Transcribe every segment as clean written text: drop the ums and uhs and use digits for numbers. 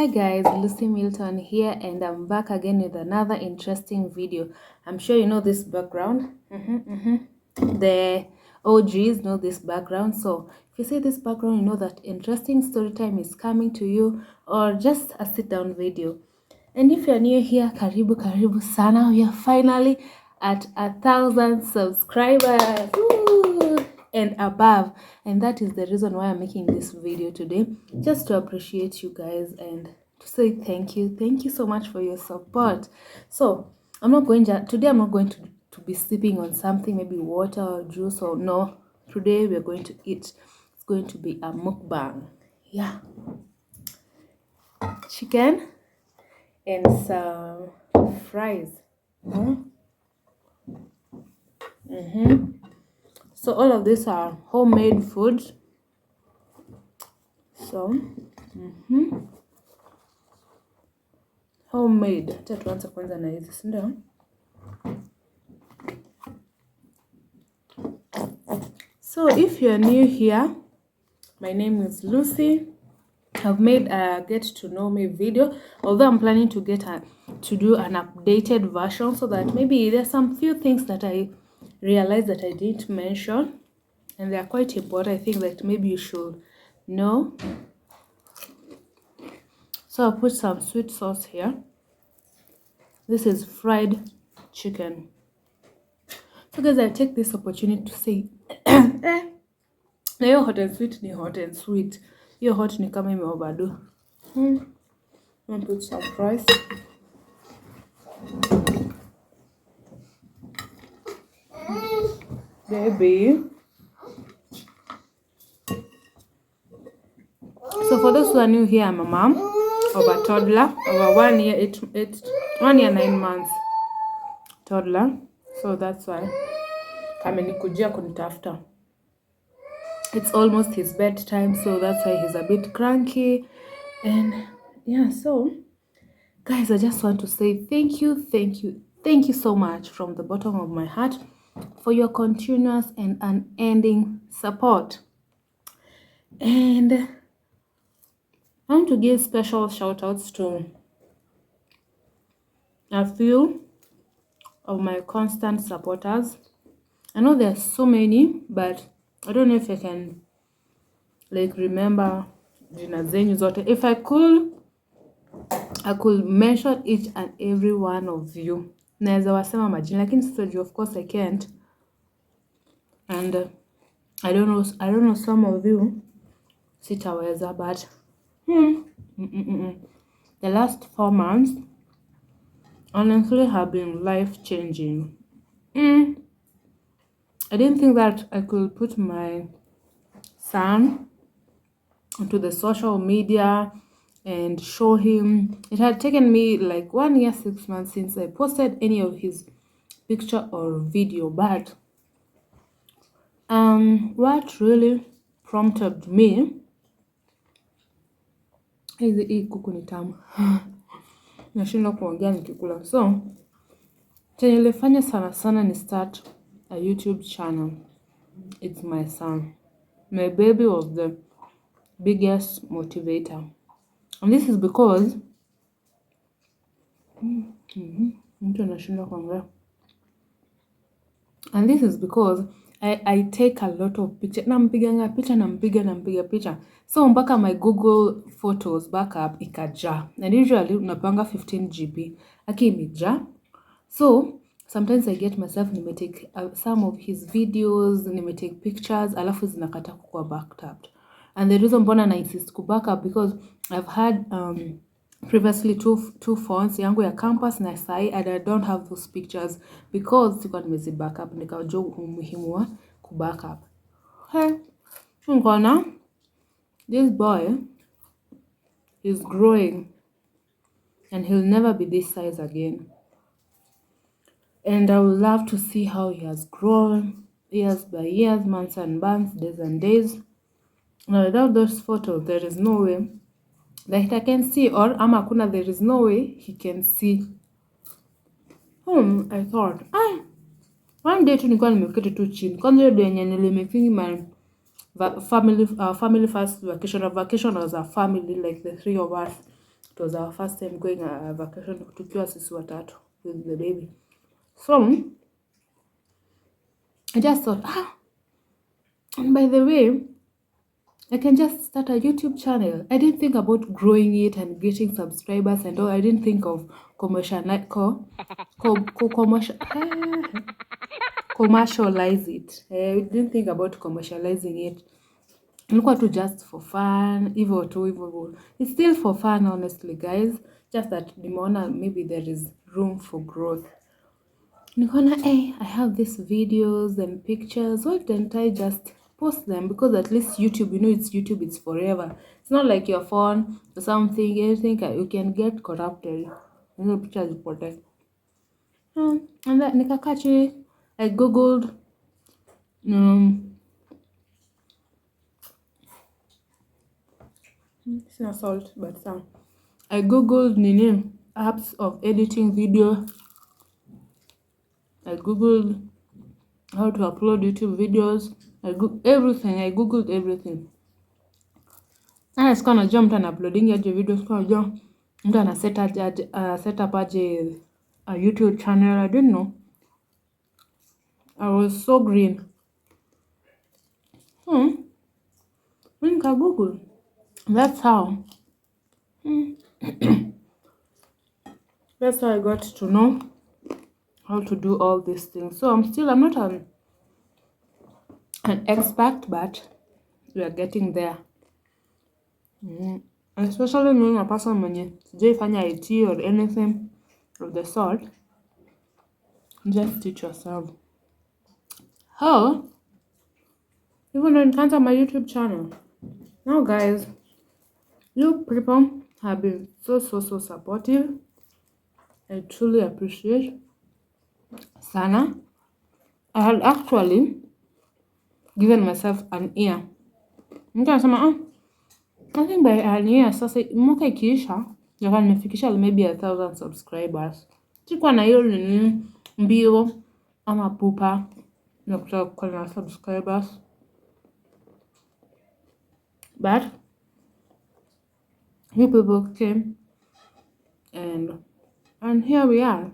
Hi guys, Lucy Milton here, and I'm back again with another interesting video. I'm sure you know this background. The OGs know this background. So if you see this background, you know that interesting story time is coming to you, or just a sit down video. And if you're new here, karibu sana. We are finally at 1,000 subscribers. Woo! And above, and that is the reason why I'm making this video today, just to appreciate you guys and to say thank you so much for your support. So I'm not going to be sipping on something, maybe water or juice, or no. Today we're going to eat. It's going to be a mukbang. Yeah, chicken and some fries. So all of these are homemade food. So homemade. Acha tuanze kwanza na hizi, si ndio? So if you're new here, my name is Lucy. I've made a get to know me video, although I'm planning to do an updated version, so that maybe there's some few things that I realized that I didn't mention, and they are quite important. I think that maybe you should know. So I'll put some sweet sauce here. This is fried chicken. So guys, I take this opportunity to say na hot and sweet ni hot and sweet. Your hot ni kama ime overdo. I'll put some fries. Baby. So for those who are new here, I'm a mom of a toddler, of a 1 year 9 months toddler. So that's why amenikujia kunitafuta. It's almost his bedtime, so that's why he's a bit cranky. And yeah, so guys, I just want to say thank you so much from the bottom of my heart for your continuous and unending support. And I want to give special shout outs to a few of my constant supporters. I know there's so many, but I don't know if I can remember jina zenyu zote. If I could mention each and every one of you. Naweza wasema majina, lakini sijui, of course I can't. And I don't know some of you sitaweza, but the last 4 months honestly have been life-changing. I didn't think that I could put my son onto the social media and show him. It had taken me like 1 year 6 months since I posted any of his picture or video, but what really prompted me is hii kuku ni tamu. Nashindwa kuongea nikikula. So chenye nilifanya sana ni start a YouTube channel. It's my son. My baby was the biggest motivator. And this is because I take a lot of pictures. Nampiga picha. So mpaka my Google Photos backup ikaja. And usually unapanga 15 GB. Aki imejaa. So sometimes I get myself nimetake some of his videos, nimetake pictures, alafu zinakata kuwa backed up. And the reason mbona na insist ku backup, because I've had previously two phones, yangu ya campus na sai, and I don't have those pictures because sikuwa nimezi backup. Nikajua umuhimu wa ku backup. Hey, ngona this boy is growing and he'll never be this size again. And I would love to see how he has grown years by years, months and months, days and days. Now without those photos, there is no way that I can see, or amakuna, there is no way he can see. I thought, one day tu nilikuwa nimeketi tu chini. Kwanza hiyo day yenye nilimaking my family first vacation. Our vacation was a family, like the 3 of us. It was our first time going a vacation tukiwa sisi watatu with the baby. So I just thought, and by the way, I can just start a YouTube channel. I didn't think about growing it and getting subscribers and all. I didn't think of commercialize it. I didn't think about commercializing it. Nilikuwa tu just for fun, hivyo tu hivyo. It's still for fun, honestly, guys. Just that nimeona maybe there is room for growth. Nikaona, I have these videos and pictures. Why don't I just post them? Because at least YouTube, you know, it's YouTube, it's forever. It's not like your phone or something, anything you can get corrupted. You know, pictures important. And then nikakaa chini, I googled it's not salt, but some. I googled apps of editing video. I googled how to upload YouTube videos. I googled everything. Na sikuwa najua mtu ana-uploading aje video, sikuwa najua mtu ana set up aje a YouTube channel. I didn't know. I was so green. Nika Google. That's how. That's how I got to know how to do all these things. So I'm not an expert, but we are getting there. Especially knowing a person mwenye sijaifanya IT or anything of the sort. Just teach yourself. How? Even though nikaanza my YouTube channel. Now guys, you people have been so supportive. I truly appreciate sana. I had actually given myself an year. Mtu anasema, I think by an year, sasa mwaka ikiisha, ndio nimefikisha maybe 1,000 subscribers. Sikuwa na hiyo nini mbio ama pupa na kutaka kuwa na subscribers. But you people came and here we are.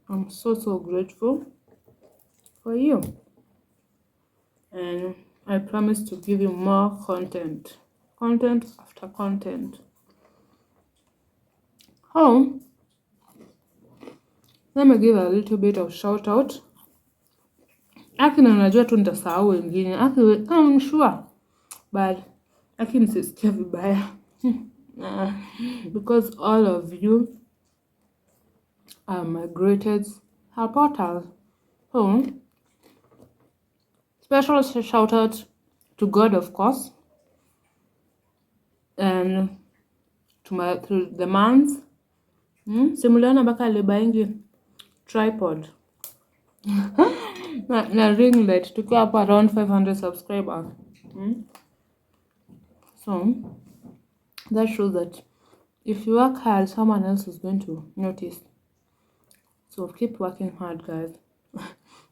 I'm so grateful for you. And I promise to give you more content after content. Let me give a little bit of shout out. Aki na najua tu nitasahau wengine. I'm sure. But aki nisisikia vibaya. Because all of you are my greatest supporters. Special shout out to God, of course, and to the mans. Simuliana mpaka alibaingi tripod na ring light tukiwa hapo around 500 subscribers. So that shows that if you work hard, someone else is going to notice. So keep working hard, guys.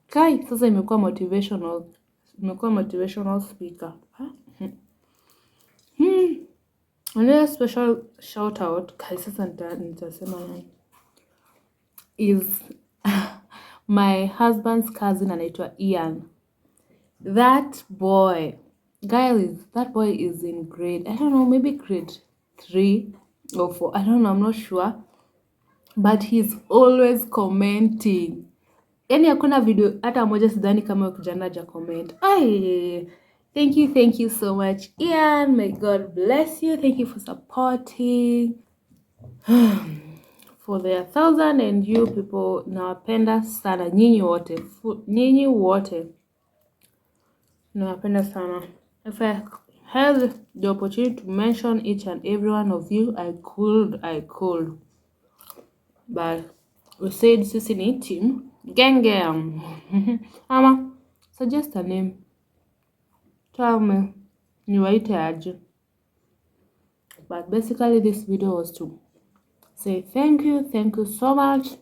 Kai, sasa imekuwa motivational speaker. Another special shout out, kai sasa nitasema is my husband's cousin anaitwa Ian. That boy, guys, that boy is in grade, I don't know, maybe grade 3 or 4, I don't know, I'm not sure, but he's always commenting. Yani hakuna video hata moja sidhani kama kijana haja comment. Thank you so much, Ian. May God bless you. Thank you for supporting. For the 1,000 and you people, nawapenda sana nyinyi wote. Nawapenda sana. If I had the opportunity to mention each and every one of you, I could. But we said sisi ni team gang. Ama suggest a name. Tell me niwaite aje. But basically this video was to say thank you so much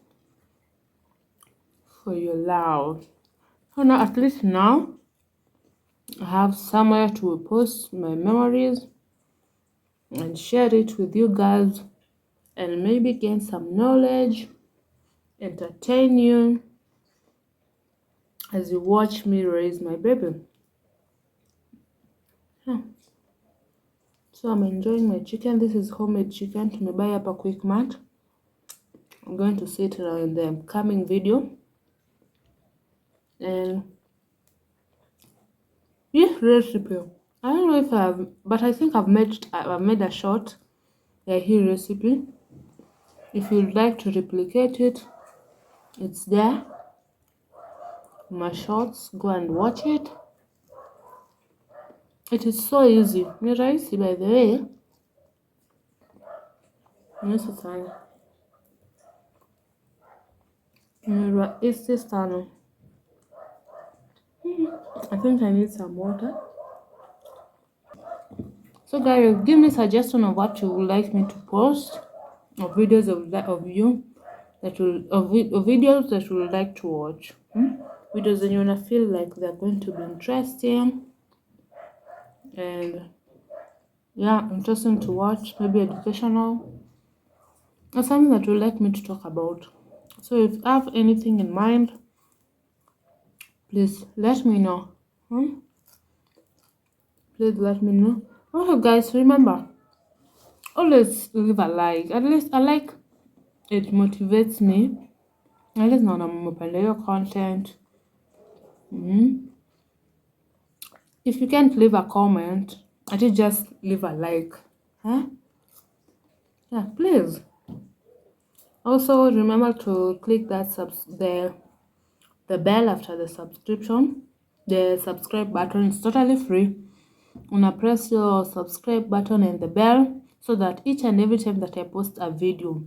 for your love. So now, at least now, I have somewhere to post my memories. and share it with you guys and maybe gain some knowledge, entertain you as you watch me raise my baby. Yeah. So I'm enjoying my chicken. This is homemade chicken. Tumebuy up a quick mat. I'm going to see it in the coming video. And this recipe, I don't know if I've, but I think I've made a short here recipe. If you'd like to replicate it, it's there. My shorts, go and watch it. It is so easy. Ni rahisi by the way. Rahisi sana. Ni rahisi sana. I think I need some water. So guys, give me suggestion of what you would like me to post, of videos of you that will of videos that you would like to watch. Videos that you wanna feel like they're going to be interesting and yeah, interesting to watch, maybe educational, or something that you would like me to talk about. So if you have anything in mind, please let me know. Please let me know. Also guys, remember, always leave a like. At least I like it motivates me. At least now I'm open your content. If you can't leave a comment, at least just leave a like. Yeah, please. Also remember to click that the bell after the subscription. The subscribe button is totally free. Una press your subscribe button and the bell so that each and every time that I post a video,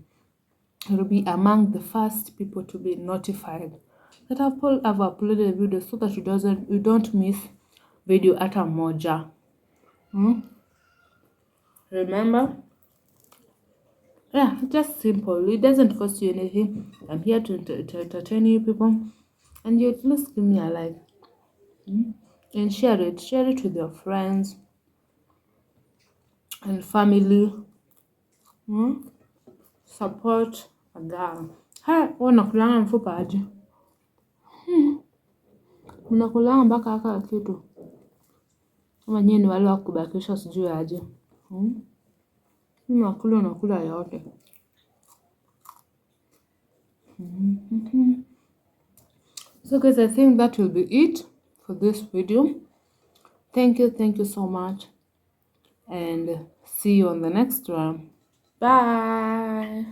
you'll be among the first people to be notified that I've uploaded a video, so that you don't miss video hata moja. Remember? Yeah, just simple. It doesn't cost you anything. I'm here to entertain you people, and you at least give me a like. And share it with your friends and family. Support a girl. Hai, unakulanga mfupa aje? Unakulanga mpaka haka kitu. Kama nyinyi ni wale wa kubakisha sijui aje. Unakula yote. So guys, I think that will be it for this video. Thank you so much, and see you on the next one. Bye.